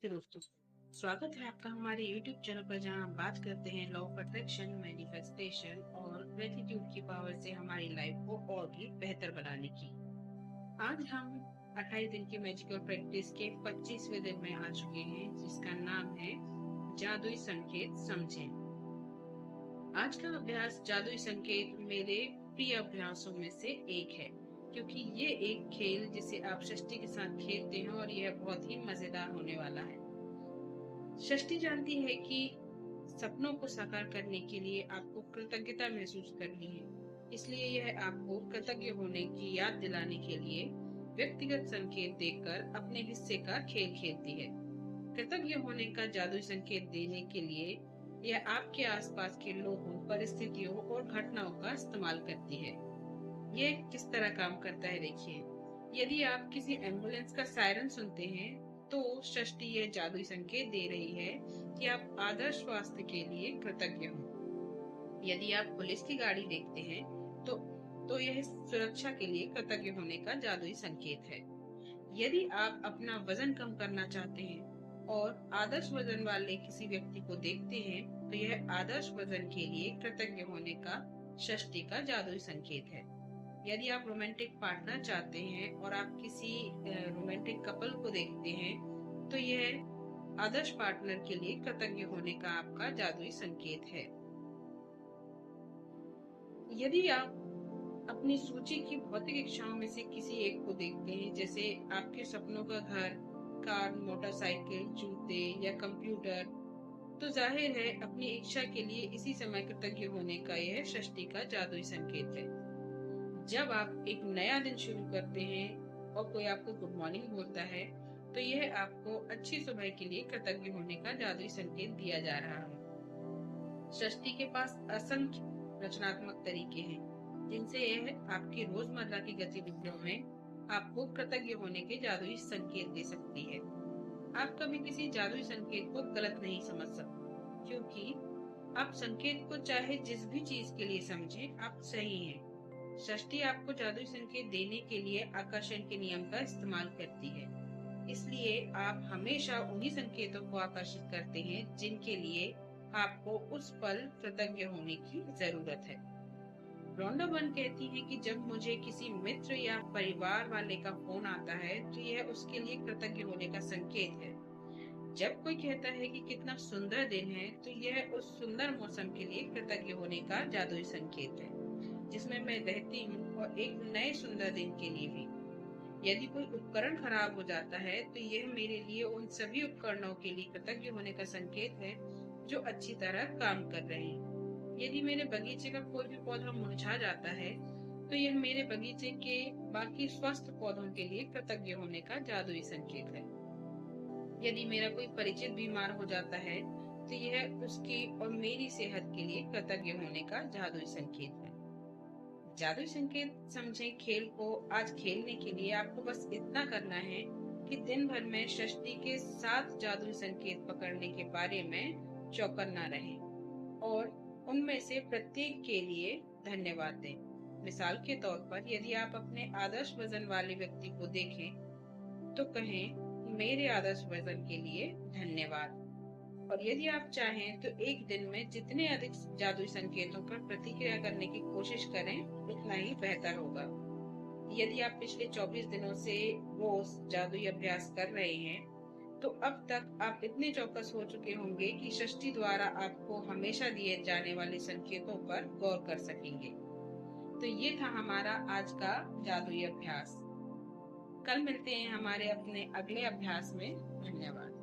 नमस्ते दोस्तों, स्वागत है आपका हमारे YouTube चैनल पर जहां हम बात करते हैं लॉ ऑफ अट्रैक्शन, मैनिफेस्टेशन और ग्रेटिट्यूड की पावर से हमारी लाइफ को और भी बेहतर बनाने की। आज हम 28 दिन की मैजिकल प्रैक्टिस के 25वें दिन में आ चुके हैं, जिसका नाम है जादुई संकेत समझें। आज का अभ्यास जादुई संकेत मेरे प्रिय अभ्यासों में से एक है, क्योंकि ये एक खेल जिसे आप षष्ठी के साथ खेलते हैं और यह बहुत ही मजेदार होने वाला है। षष्ठी जानती है कि सपनों को साकार करने के लिए आपको कृतज्ञता महसूस करनी है, इसलिए यह आपको कृतज्ञ होने की याद दिलाने के लिए व्यक्तिगत संकेत देकर अपने हिस्से का खेल खेलती है। कृतज्ञ होने का जादुई संकेत देने के लिए यह आपके आसपास के लोगों, परिस्थितियों और घटनाओं का इस्तेमाल करती है। ये किस तरह काम करता है देखिए। यदि आप किसी एम्बुलेंस का सायरन सुनते हैं तो षष्ठी यह जादुई संकेत दे रही है कि आप आदर्श स्वास्थ्य के लिए कृतज्ञ हो। यदि आप पुलिस की गाड़ी देखते हैं तो यह सुरक्षा के लिए कृतज्ञ होने का जादुई संकेत है। यदि आप अपना वजन कम करना चाहते हैं और आदर्श वजन वाले किसी व्यक्ति को देखते हैं तो यह आदर्श वजन के लिए कृतज्ञ होने का षष्ठी का जादुई संकेत है। यदि आप रोमांटिक पार्टनर चाहते हैं और आप किसी रोमांटिक कपल को देखते हैं तो यह आदर्श पार्टनर के लिए कृतज्ञ होने का आपका जादुई संकेत है। यदि आप अपनी सूची की भौतिक इच्छाओं में से किसी एक को देखते हैं, जैसे आपके सपनों का घर, कार, मोटरसाइकिल, जूते या कंप्यूटर, तो जाहिर है अपनी इच्छा के लिए इसी समय कृतज्ञ होने का यह षष्ठी का जादुई संकेत है। जब आप एक नया दिन शुरू करते हैं और कोई आपको गुड मॉर्निंग बोलता है तो यह आपको अच्छी सुबह के लिए कृतज्ञ होने का जादुई संकेत दिया जा रहा है। षष्ठी के पास असंख्य रचनात्मक तरीके हैं जिनसे यह आपकी रोजमर्रा की गतिविधियों में आपको कृतज्ञ होने के जादुई संकेत दे सकती है। आप कभी किसी जादुई संकेत को गलत नहीं समझ सकते, क्योंकि आप संकेत को चाहे जिस भी चीज के लिए समझें, आप सही हैं। षष्ठी आपको जादुई संकेत देने के लिए आकर्षण के नियम का इस्तेमाल करती है, इसलिए आप हमेशा उन्हीं संकेतों को आकर्षित करते हैं जिनके लिए आपको उस पल कृतज्ञ होने की जरूरत है। रोंडा बर्न कहती है कि जब मुझे किसी मित्र या परिवार वाले का फोन आता है तो यह उसके लिए कृतज्ञ होने का संकेत है। जब कोई कहता है कि कितना सुंदर दिन है तो यह उस सुंदर मौसम के लिए कृतज्ञ होने का जादुई संकेत है जिसमें मैं रहती हूँ, और एक नए सुंदर दिन के लिए भी। यदि कोई उपकरण खराब हो जाता है तो यह मेरे लिए उन सभी उपकरणों के लिए कृतज्ञ होने का संकेत है जो अच्छी तरह काम कर रहे हैं। यदि मेरे बगीचे का कोई भी पौधा मुरझा जाता है तो यह मेरे बगीचे के बाकी स्वस्थ पौधों के लिए कृतज्ञ होने का जादुई संकेत है। यदि मेरा कोई परिचित बीमार हो जाता है तो यह उसकी और मेरी सेहत के लिए कृतज्ञ होने का जादुई संकेत है। जादुई संकेत समझें खेल को आज खेलने के लिए आपको बस इतना करना है कि दिन भर में षष्ठी के 7 जादुई संकेत पकड़ने के बारे में चौकन्ना रहें और उनमें से प्रत्येक के लिए धन्यवाद दें। मिसाल के तौर पर यदि आप अपने आदर्श वजन वाले व्यक्ति को देखें तो कहें, मेरे आदर्श वजन के लिए धन्यवाद। और यदि आप चाहें तो एक दिन में जितने अधिक जादुई संकेतों पर प्रतिक्रिया करने की कोशिश करें उतना ही बेहतर होगा। यदि आप पिछले 24 दिनों से रोज जादुई अभ्यास कर रहे हैं तो अब तक आप इतने चौकस हो चुके होंगे कि षष्ठी द्वारा आपको हमेशा दिए जाने वाले संकेतों पर गौर कर सकेंगे। तो ये था हमारा आज का जादुई अभ्यास। कल मिलते हैं हमारे अपने अगले अभ्यास में। धन्यवाद।